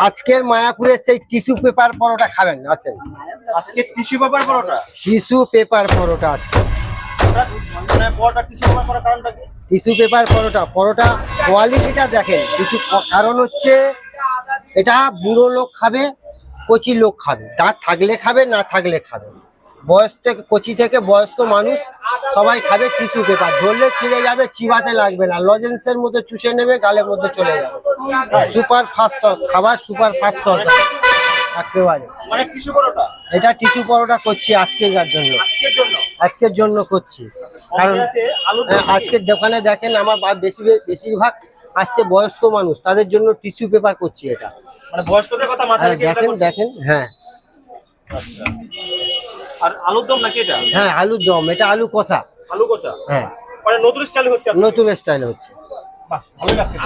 আজকের মায়াপুরের সেই টিস্যু পেপার পরোটা খাবেন, আছেন আজকে টিস্যু পেপার পরোটা। টিস্যু পেপার পরোটা আজকে। মানে পরোটা টিস্যু পেপার করার কারণটা কি? টিস্যু পেপার পরোটা কোয়ালিটিটা দেখেন, কিছু কারণ হচ্ছে এটা বুড়ো লোক খাবে, কচি লোক খাবে, দাঁত থাকলে খাবে, না থাকলে খাবে, বয়স থেকে কচি থেকে বয়স্ক মানুষ সবাই খাবে। টিস্যু পেপার ধরলে ছিঁড়ে যাবে, চিবাতে লাগবে না, লজেন্সের মতো চুষে নেবে, গালের মধ্যে চলে যাবে। সুপার ফাস্ট খাবার, সুপার ফাস্ট তরকারি একেবারে। মানে টিস্যু পরোটা, এটা টিস্যু পরোটা করছি আজকের জন্য, আজকের জন্য করছি। কারণ আজকের দোকানে দেখেন আমার বেশিরভাগ আসছে বয়স্ক মানুষ, তাদের জন্য টিস্যু পেপার করছি এটা। মানে বয়স্কদের কথা মাথায় রেখে দেখেন দেখেন, হ্যাঁ। আচ্ছা, আর আলুর দম নাকি এটা? হ্যাঁ, আলুর দম, এটা আলু কষা। আলু কষা, হ্যাঁ, মানে নতুন স্টাইল হচ্ছে। নতুন স্টাইল হচ্ছে। বাহ, ভালো লাগছে।